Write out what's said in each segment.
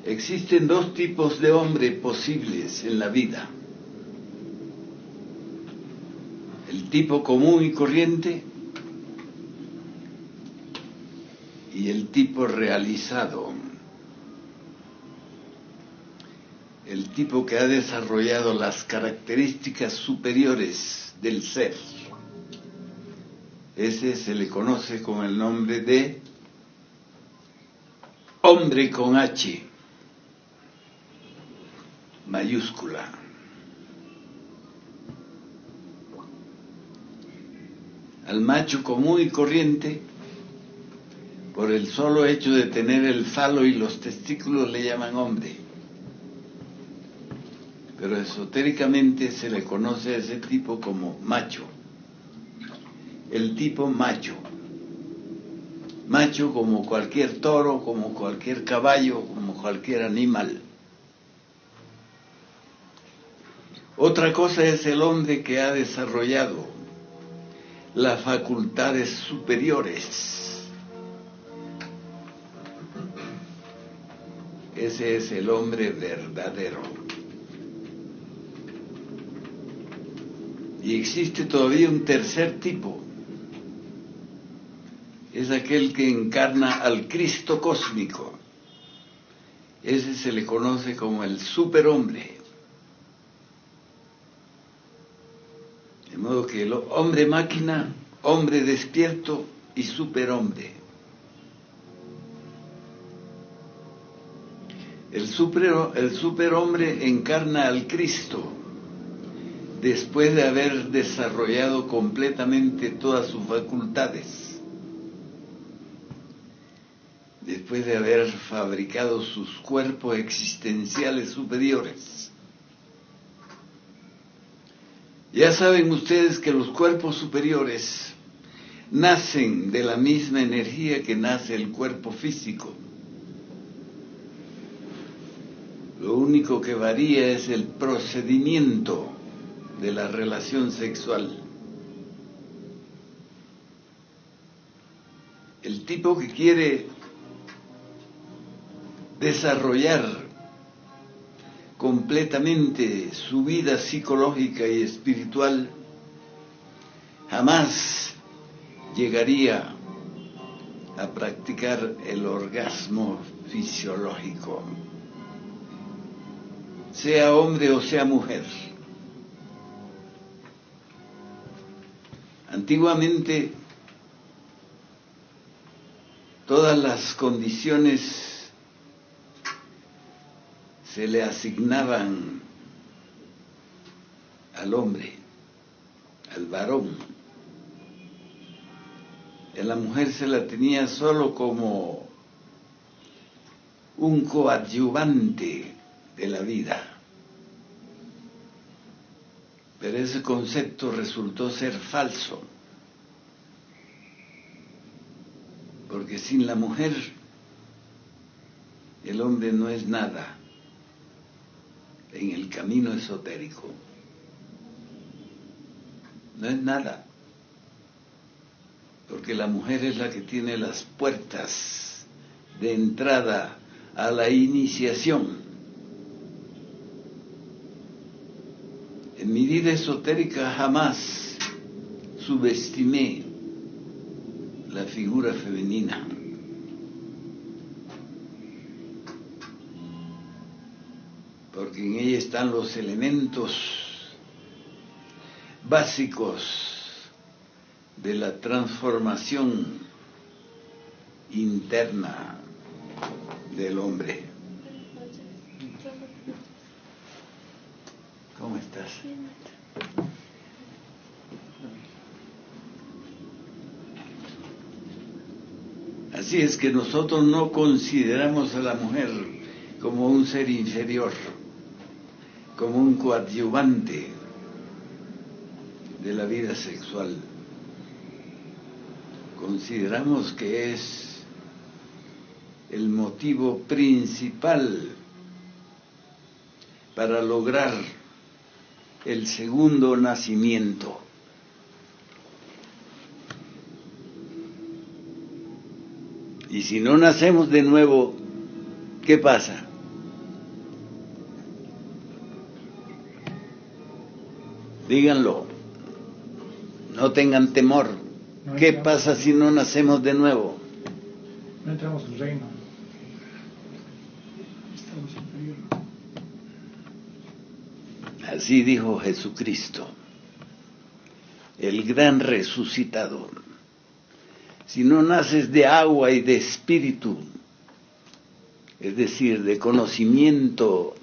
Existen dos tipos de hombre posibles en la vida. El tipo común y corriente y el tipo realizado. El tipo que ha desarrollado las características superiores del ser. Ese se le conoce con el nombre de hombre con H mayúscula. Al macho común y corriente, por el solo hecho de tener el falo y los testículos, le llaman hombre. Pero esotéricamente se le conoce a ese tipo como macho. El tipo macho. Macho como cualquier toro, como cualquier caballo, como cualquier animal. Otra cosa es el hombre que ha desarrollado las facultades superiores. Ese es el hombre verdadero. Y existe todavía un tercer tipo. Es aquel que encarna al Cristo cósmico. Ese se le conoce como el superhombre. De modo que el hombre máquina, hombre despierto y superhombre. El superhombre encarna al Cristo después de haber desarrollado completamente todas sus facultades, después de haber fabricado sus cuerpos existenciales superiores. Ya saben ustedes que los cuerpos superiores nacen de la misma energía que nace el cuerpo físico. Lo único que varía es el procedimiento de la relación sexual. El tipo que quiere desarrollar completamente su vida psicológica y espiritual jamás llegaría a practicar el orgasmo fisiológico, sea hombre o sea mujer. Antiguamente, todas las condiciones se le asignaban al hombre, al varón. A la mujer se la tenía solo como un coadyuvante de la vida. Pero ese concepto resultó ser falso, porque sin la mujer el hombre no es nada en el camino esotérico. No es nada, porque la mujer es la que tiene las puertas de entrada a la iniciación. En mi vida esotérica jamás subestimé la figura femenina. Porque en ella están los elementos básicos de la transformación interna del hombre. ¿Cómo estás? Así es que nosotros no consideramos a la mujer como un ser inferior, como un coadyuvante de la vida sexual. Consideramos que es el motivo principal para lograr el segundo nacimiento. Y si no nacemos de nuevo, ¿qué pasa? Díganlo. No tengan temor. ¿Qué pasa si no nacemos de nuevo? No entramos al reino. Estamos superior. Así dijo Jesucristo, el gran resucitado. Si no naces de agua y de espíritu, es decir, de conocimiento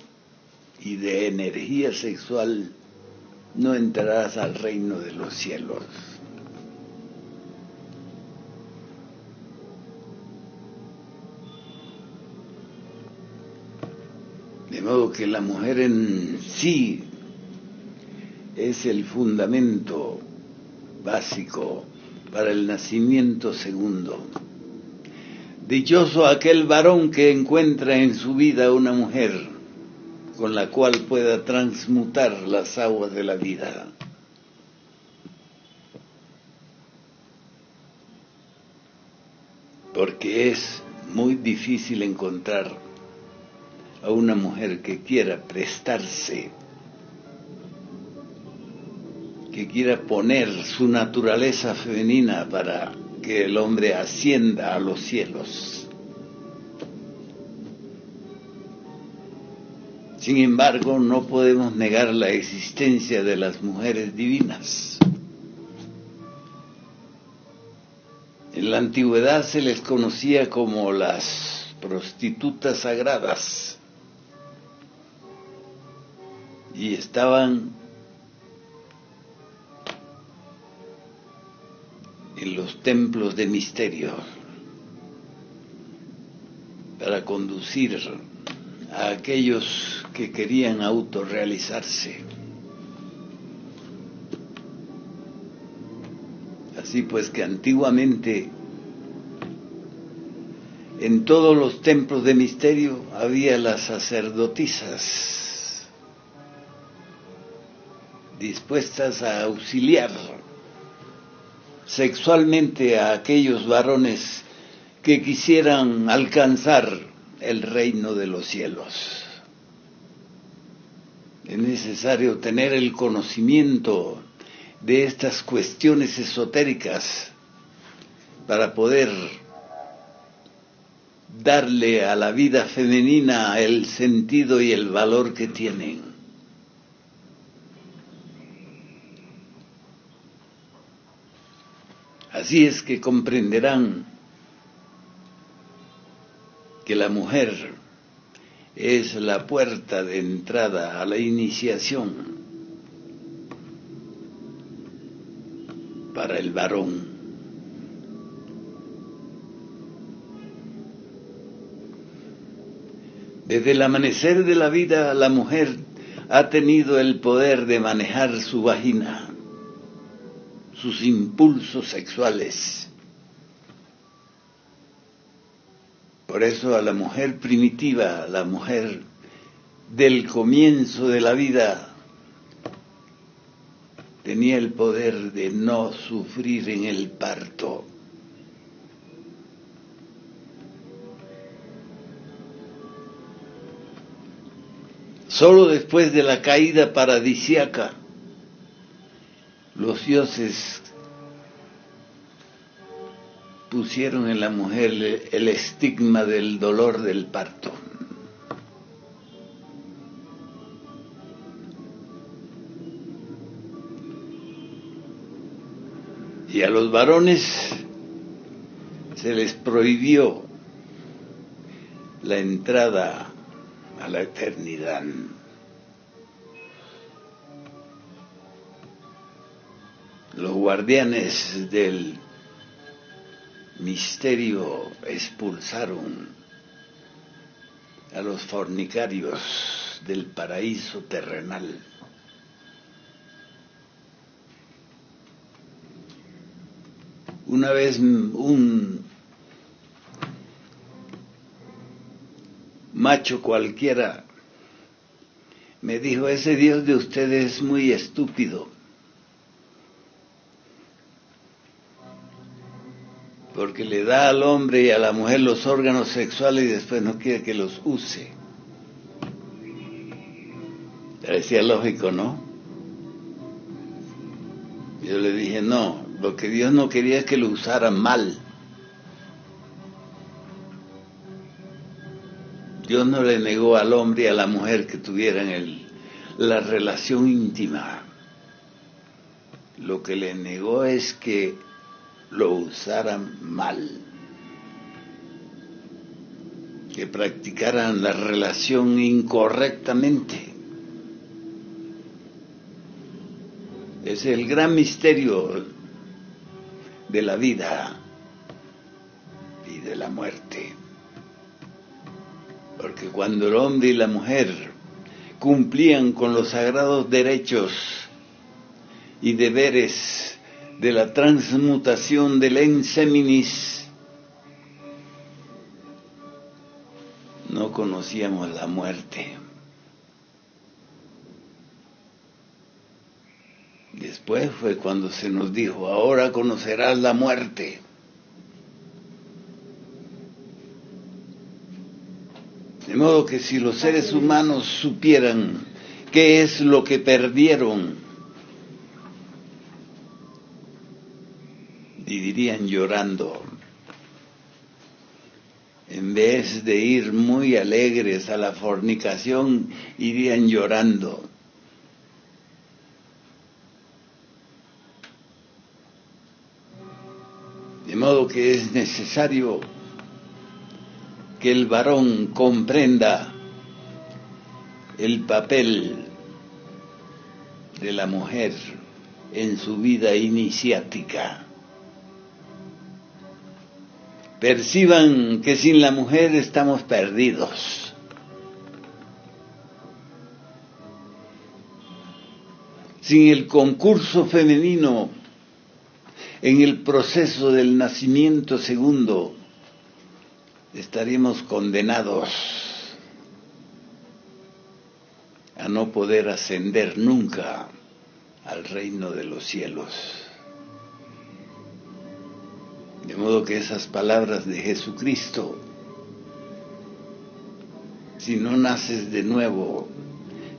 y de energía sexual, no entrarás al reino de los cielos. De modo que la mujer en sí es el fundamento básico para el nacimiento segundo. Dichoso aquel varón que encuentra en su vida una mujer con la cual pueda transmutar las aguas de la vida. Porque es muy difícil encontrar a una mujer que quiera prestarse, que quiera poner su naturaleza femenina para que el hombre ascienda a los cielos. Sin embargo, no podemos negar la existencia de las mujeres divinas. En la antigüedad se les conocía como las prostitutas sagradas y estaban en los templos de misterio para conducir a aquellos que querían autorrealizarse. Así pues que antiguamente en todos los templos de misterio había las sacerdotisas dispuestas a auxiliar sexualmente a aquellos varones que quisieran alcanzar el reino de los cielos. Es necesario tener el conocimiento de estas cuestiones esotéricas para poder darle a la vida femenina el sentido y el valor que tienen. Así es que comprenderán que la mujer es la puerta de entrada a la iniciación para el varón. Desde el amanecer de la vida, la mujer ha tenido el poder de manejar su vagina, sus impulsos sexuales. Por eso a la mujer primitiva, la mujer del comienzo de la vida, tenía el poder de no sufrir en el parto. Solo después de la caída paradisíaca, los dioses pusieron en la mujer el estigma del dolor del parto. Y a los varones se les prohibió la entrada a la eternidad. Los guardianes del misterio expulsaron a los fornicarios del paraíso terrenal. Una vez un macho cualquiera me dijo: ese Dios de ustedes es muy estúpido, porque le da al hombre y a la mujer los órganos sexuales y después no quiere que los use. Parecía lógico, ¿no? Yo le dije, no, lo que Dios no quería es que lo usaran mal. Dios no le negó al hombre y a la mujer que tuvieran la relación íntima. Lo que le negó es que lo usaran mal, que practicaran la relación incorrectamente. Es el gran misterio de la vida y de la muerte. Porque cuando el hombre y la mujer cumplían con los sagrados derechos y deberes de la transmutación del enseminis, no conocíamos la muerte. Después fue cuando se nos dijo, ahora conocerás la muerte. De modo que si los seres humanos supieran qué es lo que perdieron, irían llorando. En vez de ir muy alegres a la fornicación, irían llorando. De modo que es necesario que el varón comprenda el papel de la mujer en su vida iniciática. Perciban que sin la mujer estamos perdidos. Sin el concurso femenino en el proceso del nacimiento segundo, estaríamos condenados a no poder ascender nunca al reino de los cielos. De modo que esas palabras de Jesucristo, si no naces de nuevo,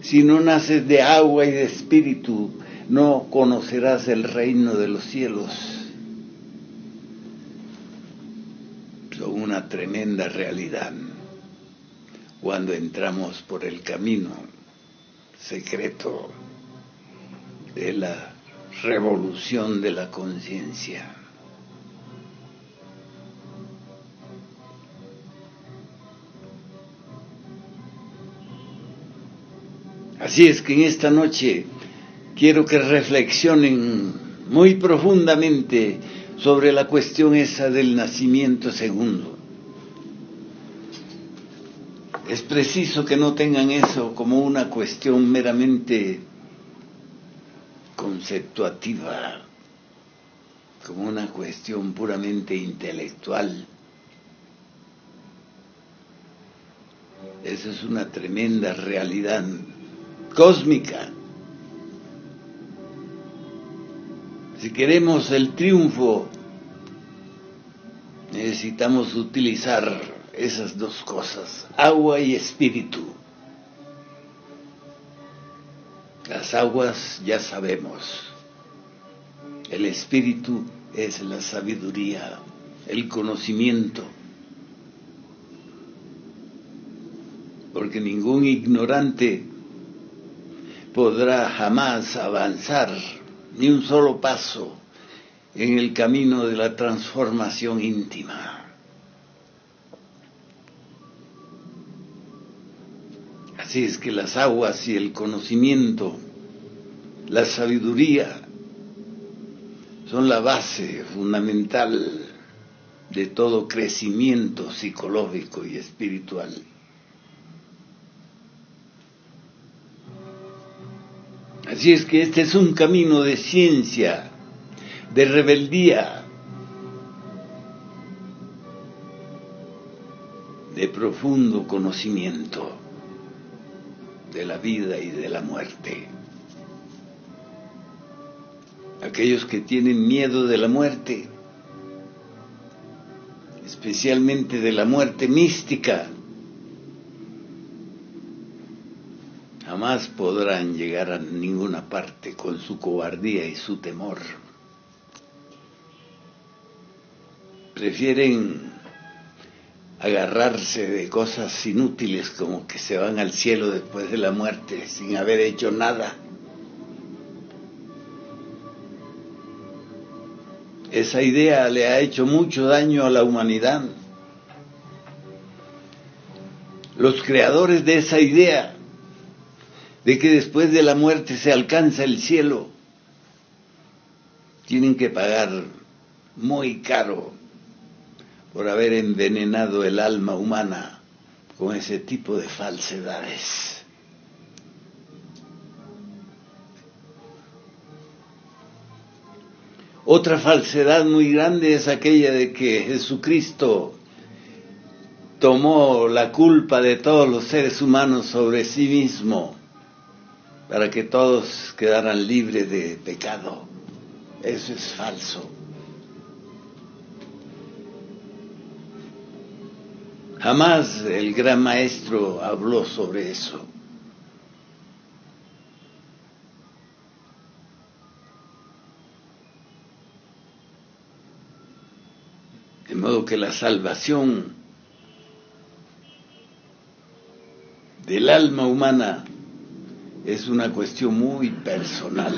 si no naces de agua y de espíritu, no conocerás el reino de los cielos. Son una tremenda realidad cuando entramos por el camino secreto de la revolución de la conciencia. Así es que en esta noche quiero que reflexionen muy profundamente sobre la cuestión esa del nacimiento segundo. Es preciso que no tengan eso como una cuestión meramente conceptuativa, como una cuestión puramente intelectual. Esa es una tremenda realidad cósmica. Si queremos el triunfo, necesitamos utilizar esas dos cosas, agua y espíritu. Las aguas ya sabemos, el espíritu es la sabiduría, el conocimiento, porque ningún ignorante podrá jamás avanzar ni un solo paso en el camino de la transformación íntima. Así es que las aguas y el conocimiento, la sabiduría, son la base fundamental de todo crecimiento psicológico y espiritual. Así es que este es un camino de ciencia, de rebeldía, de profundo conocimiento de la vida y de la muerte. Aquellos que tienen miedo de la muerte, especialmente de la muerte mística, jamás podrán llegar a ninguna parte con su cobardía y su temor. Prefieren agarrarse de cosas inútiles como que se van al cielo después de la muerte sin haber hecho nada. Esa idea le ha hecho mucho daño a la humanidad. Los creadores de esa idea de que después de la muerte se alcanza el cielo tienen que pagar muy caro por haber envenenado el alma humana con ese tipo de falsedades. Otra falsedad muy grande es aquella de que Jesucristo tomó la culpa de todos los seres humanos sobre sí mismo para que todos quedaran libres de pecado. Eso es falso. Jamás el gran maestro habló sobre eso. De modo que la salvación del alma humana es una cuestión muy personal.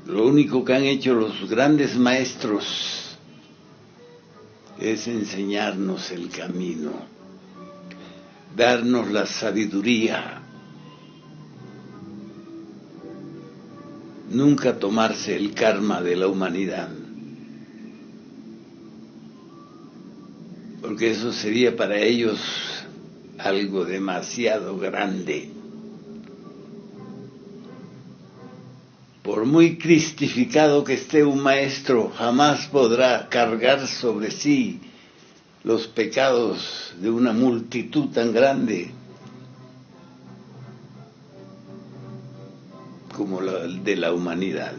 Lo único que han hecho los grandes maestros es enseñarnos el camino, darnos la sabiduría, nunca tomarse el karma de la humanidad, porque eso sería para ellos algo demasiado grande. Por muy cristificado que esté un maestro, jamás podrá cargar sobre sí los pecados de una multitud tan grande como la de la humanidad.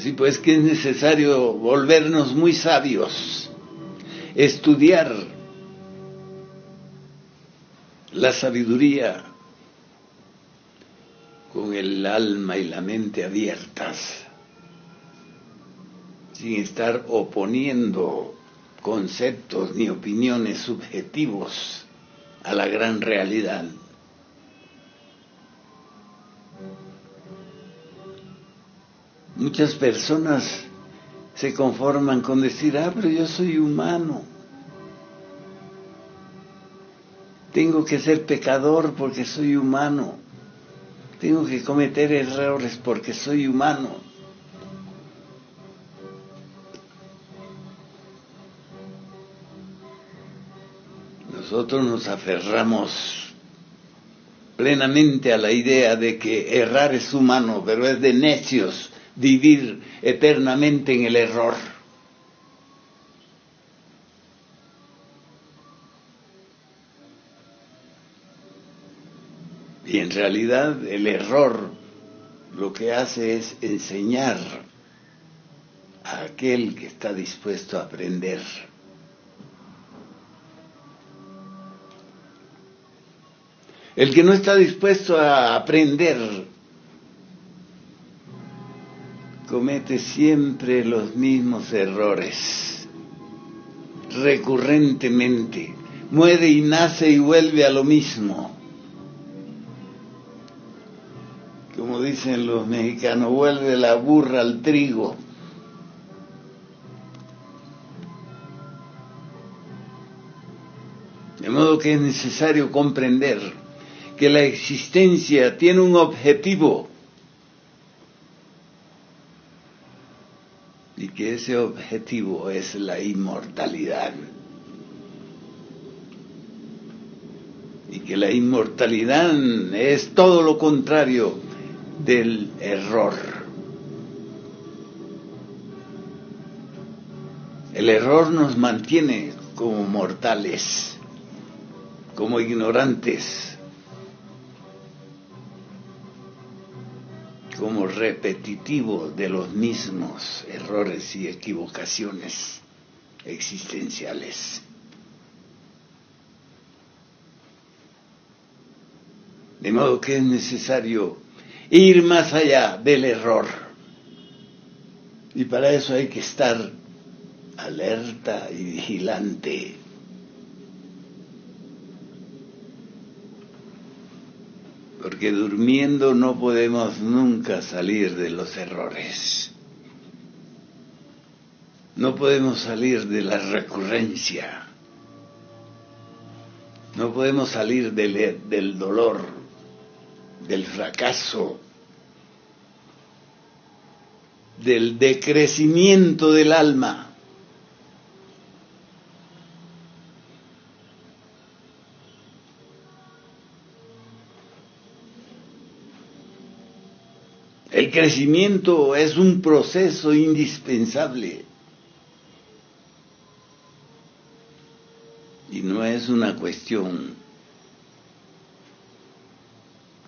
Así pues que es necesario volvernos muy sabios, estudiar la sabiduría con el alma y la mente abiertas, sin estar oponiendo conceptos ni opiniones subjetivos a la gran realidad. Muchas personas se conforman con decir, pero yo soy humano. Tengo que ser pecador porque soy humano. Tengo que cometer errores porque soy humano. Nosotros nos aferramos plenamente a la idea de que errar es humano, pero es de necios vivir eternamente en el error. Y en realidad el error lo que hace es enseñar a aquel que está dispuesto a aprender. El que no está dispuesto a aprender comete siempre los mismos errores, recurrentemente. Muere y nace y vuelve a lo mismo. Como dicen los mexicanos, vuelve la burra al trigo. De modo que es necesario comprender que la existencia tiene un objetivo y que ese objetivo es la inmortalidad. Y que la inmortalidad es todo lo contrario del error. El error nos mantiene como mortales, como ignorantes. como repetitivo de los mismos errores y equivocaciones existenciales. De modo que es necesario ir más allá del error. Y para eso hay que estar alerta y vigilante. Porque durmiendo no podemos nunca salir de los errores. No podemos salir de la recurrencia. No podemos salir del dolor, del fracaso, del decrecimiento del alma. El crecimiento es un proceso indispensable y no es una cuestión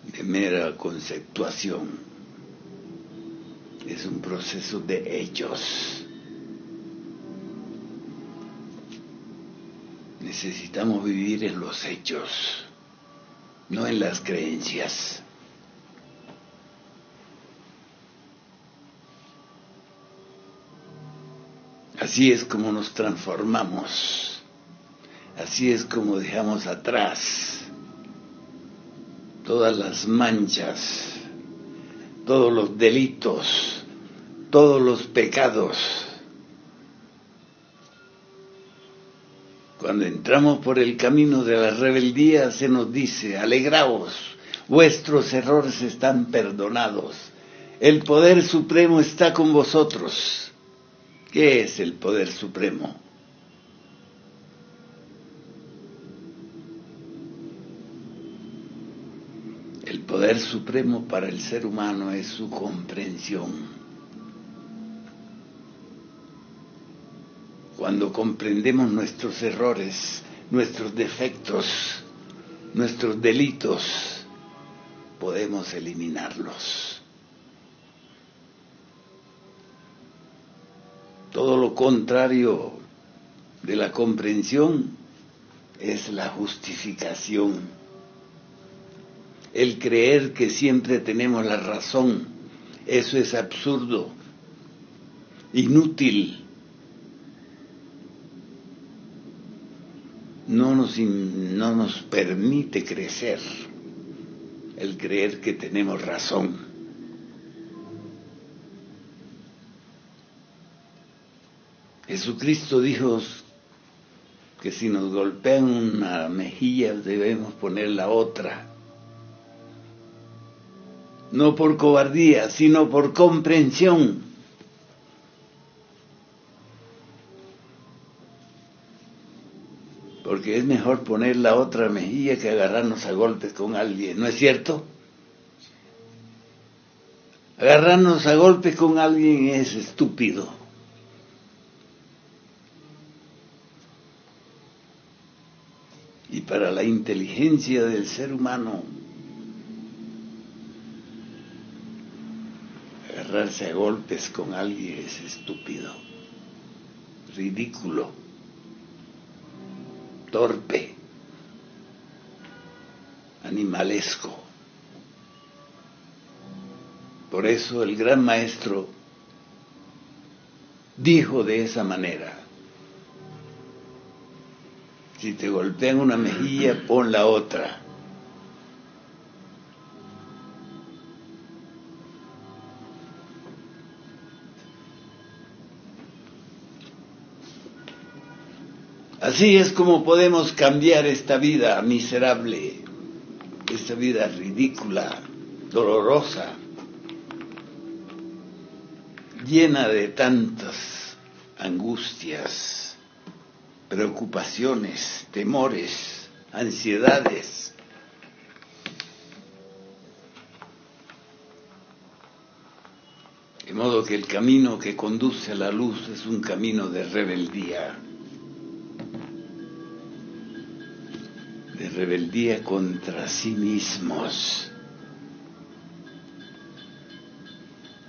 de mera conceptuación, es un proceso de hechos. Necesitamos vivir en los hechos, no en las creencias. Así es como nos transformamos, así es como dejamos atrás todas las manchas, todos los delitos, todos los pecados. Cuando entramos por el camino de la rebeldía se nos dice: alegraos, vuestros errores están perdonados, el poder supremo está con vosotros. ¿Qué es el poder supremo? El poder supremo para el ser humano es su comprensión. Cuando comprendemos nuestros errores, nuestros defectos, nuestros delitos, podemos eliminarlos. Todo lo contrario de la comprensión es la justificación. El creer que siempre tenemos la razón, eso es absurdo, inútil. No nos permite crecer el creer que tenemos razón. Jesucristo dijo que si nos golpean una mejilla debemos poner la otra. No por cobardía, sino por comprensión. Porque es mejor poner la otra mejilla que agarrarnos a golpes con alguien, ¿no es cierto? Agarrarnos a golpes con alguien es estúpido. Y para la inteligencia del ser humano, agarrarse a golpes con alguien es estúpido, ridículo, torpe, animalesco. Por eso el gran maestro dijo de esa manera: si te golpean una mejilla, pon la otra. Así es como podemos cambiar esta vida miserable, esta vida ridícula, dolorosa, llena de tantas angustias, preocupaciones, temores, ansiedades. De modo que el camino que conduce a la luz es un camino de rebeldía contra sí mismos.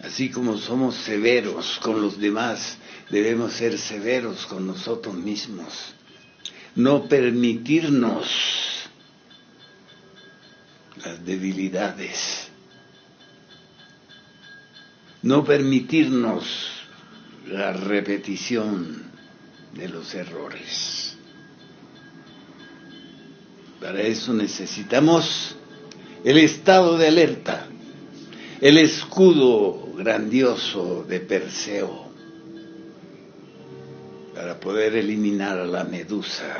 Así como somos severos con los demás, debemos ser severos con nosotros mismos. No permitirnos las debilidades. No permitirnos la repetición de los errores. Para eso necesitamos el estado de alerta, el escudo grandioso de Perseo, para poder eliminar a la medusa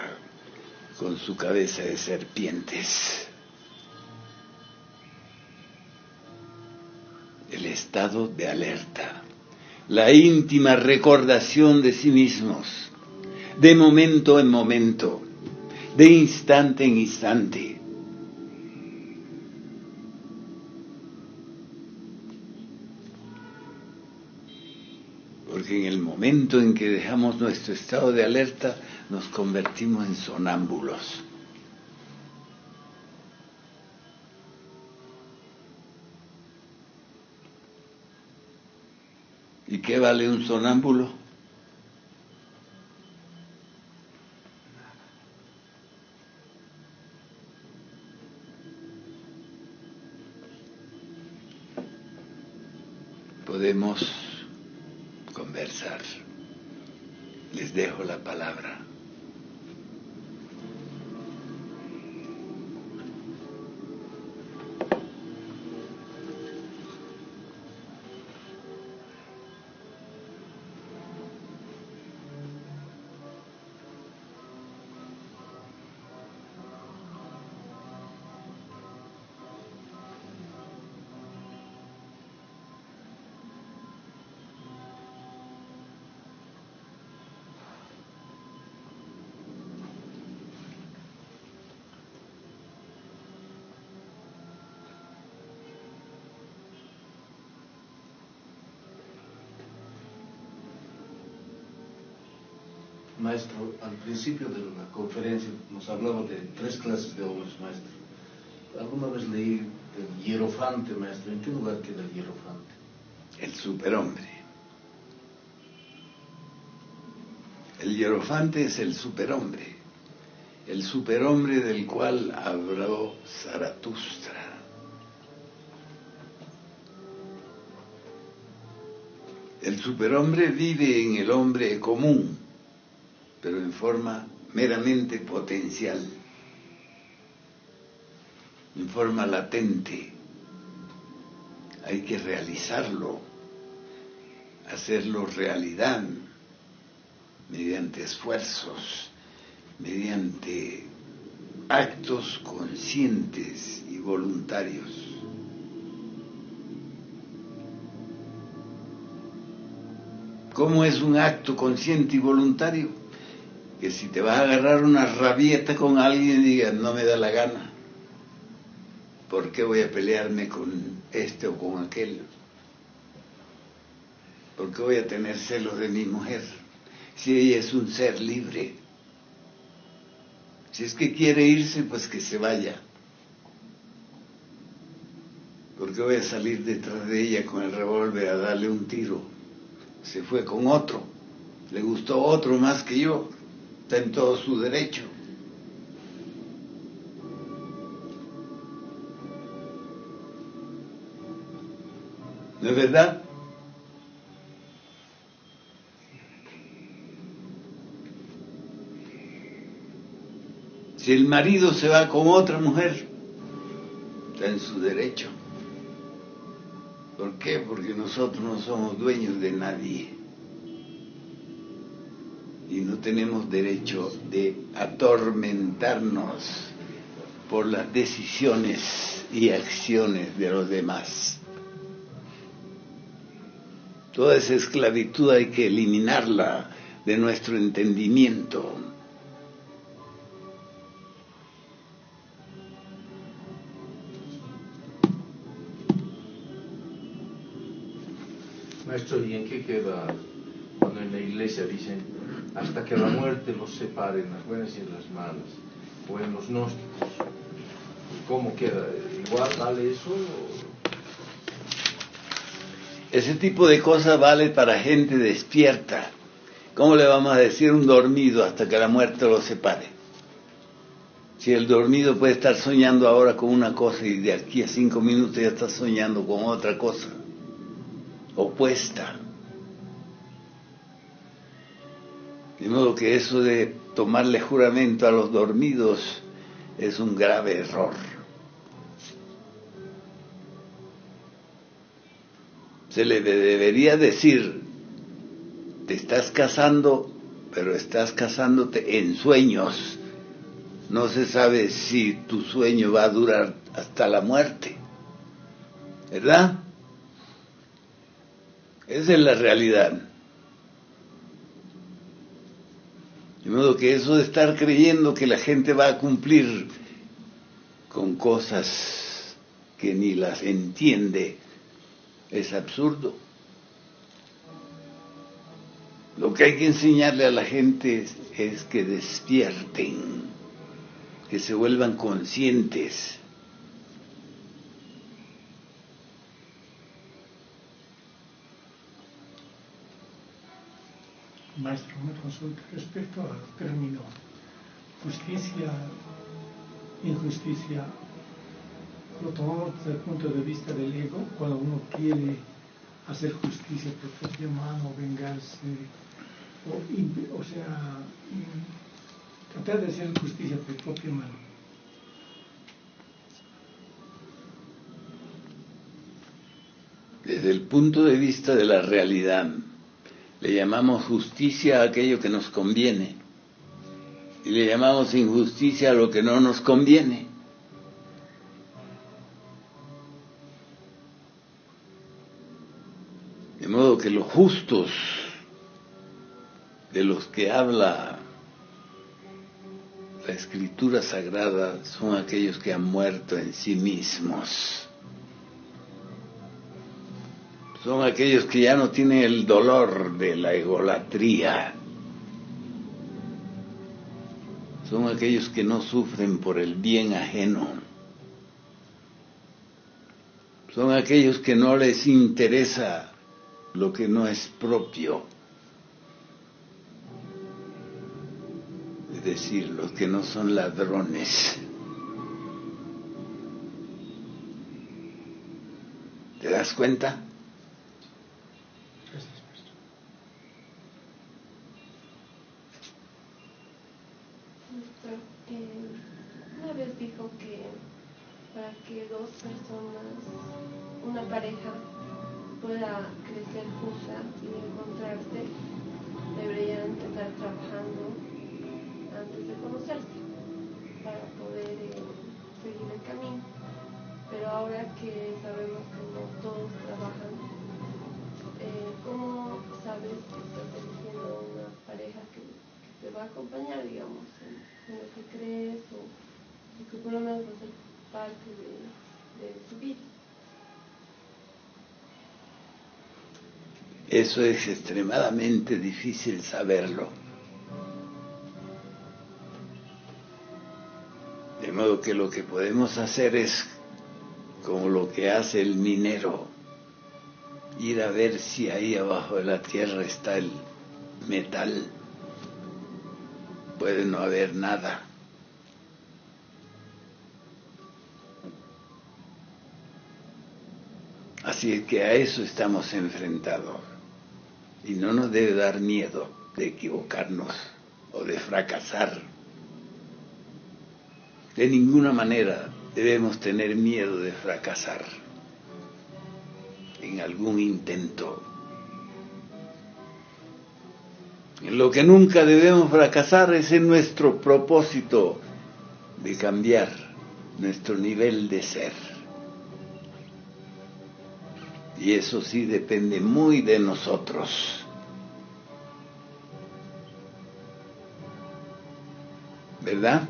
con su cabeza de serpientes. El estado de alerta, la íntima recordación de sí mismos, de momento en momento, de instante en instante. Porque en el momento en que dejamos nuestro estado de alerta, nos convertimos en sonámbulos. ¿Y qué vale un sonámbulo? Podemos conversar. Les dejo la palabra. Maestro, al principio de la conferencia nos hablaba de 3 clases de hombres, maestro. Alguna vez leí del hierofante, maestro. ¿En qué lugar queda el hierofante? El superhombre. El hierofante es el superhombre del cual habló Zaratustra. El superhombre vive en el hombre común, pero en forma meramente potencial, en forma latente. Hay que realizarlo, hacerlo realidad, mediante esfuerzos, mediante actos conscientes y voluntarios. ¿Cómo es un acto consciente y voluntario? Que si te vas a agarrar una rabieta con alguien, digas, no me da la gana. ¿Por qué voy a pelearme con este o con aquel? ¿Por qué voy a tener celos de mi mujer? Si ella es un ser libre. Si es que quiere irse, pues que se vaya. ¿Por qué voy a salir detrás de ella con el revólver a darle un tiro? Se fue con otro. Le gustó otro más que yo. Está en todo su derecho. ¿No es verdad? Si el marido se va con otra mujer, está en su derecho. ¿Por qué? Porque nosotros no somos dueños de nadie. Y no tenemos derecho de atormentarnos por las decisiones y acciones de los demás. Toda esa esclavitud hay que eliminarla de nuestro entendimiento. Maestro, ¿y en qué queda cuando en la iglesia dicen hasta que la muerte los separe en las buenas y en las malas, o en los gnósticos? ¿Cómo queda? ¿Igual vale eso? Ese tipo de cosas vale para gente despierta. ¿Cómo le vamos a decir a un dormido hasta que la muerte lo separe? Si el dormido puede estar soñando ahora con una cosa y de aquí a 5 minutos ya está soñando con otra cosa opuesta. De modo que eso de tomarle juramento a los dormidos es un grave error. Se le debería decir, te estás casando, pero estás casándote en sueños. No se sabe si tu sueño va a durar hasta la muerte, ¿verdad? Esa es la realidad. De modo que eso de estar creyendo que la gente va a cumplir con cosas que ni las entiende es absurdo. Lo que hay que enseñarle a la gente es que despierten, que se vuelvan conscientes. Maestro, una consulta respecto al término justicia, injusticia. Lo tomamos desde el punto de vista del ego, cuando uno quiere hacer justicia por propia mano, vengarse, o sea, tratar de hacer justicia por propia mano. Desde el punto de vista de la realidad, le llamamos justicia a aquello que nos conviene y le llamamos injusticia a lo que no nos conviene. De modo que los justos de los que habla la Escritura Sagrada son aquellos que han muerto en sí mismos. Son aquellos que ya no tienen el dolor de la egolatría. Son aquellos que no sufren por el bien ajeno. Son aquellos que no les interesa lo que no es propio. Es decir, los que no son ladrones. ¿Te das cuenta? Una vez dijo que para que dos personas, una pareja, pueda crecer juntas y encontrarse, deberían estar trabajando antes de conocerse para poder seguir el camino. Pero ahora que sabemos que no todos trabajan, ¿cómo sabes que estás eligiendo una pareja que te va a acompañar, digamos, en lo que crees o que por lo menos va a ser parte de tu vida? Eso es extremadamente difícil saberlo. De modo que lo que podemos hacer es como lo que hace el minero, ir a ver si ahí abajo de la tierra está el metal. Puede no haber nada. Así es que a eso estamos enfrentados. Y no nos debe dar miedo de equivocarnos o de fracasar. De ninguna manera debemos tener miedo de fracasar en algún intento. En lo que nunca debemos fracasar es en nuestro propósito de cambiar nuestro nivel de ser. Y eso sí depende muy de nosotros. ¿Verdad?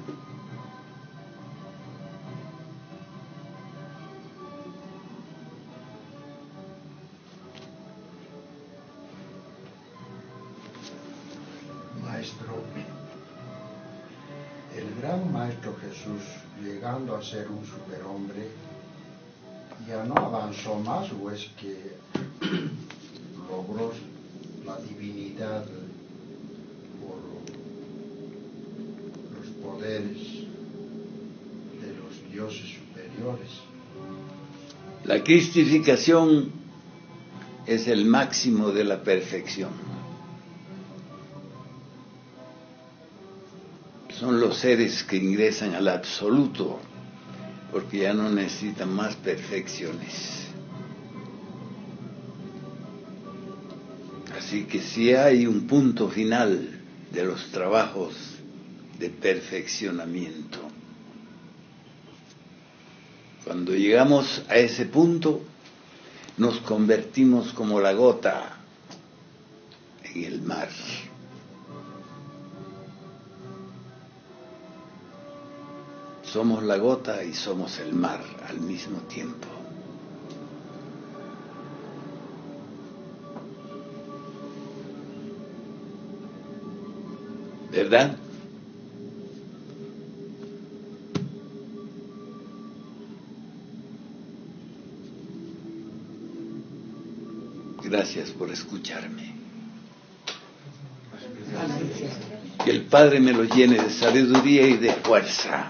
Maestro, el gran Maestro Jesús, llegando a ser un superhombre, ¿ya no avanzó más o es que logró la divinidad por los poderes de los dioses superiores. La cristificación es el máximo de la perfección. Son los seres que ingresan al absoluto porque ya no necesitan más perfecciones. Así que sí hay un punto final de los trabajos de perfeccionamiento. Cuando llegamos a ese punto, nos convertimos como la gota en el mar. Somos la gota y somos el mar al mismo tiempo. ¿Verdad? Gracias por escucharme. Que el Padre me lo llene de sabiduría y de fuerza.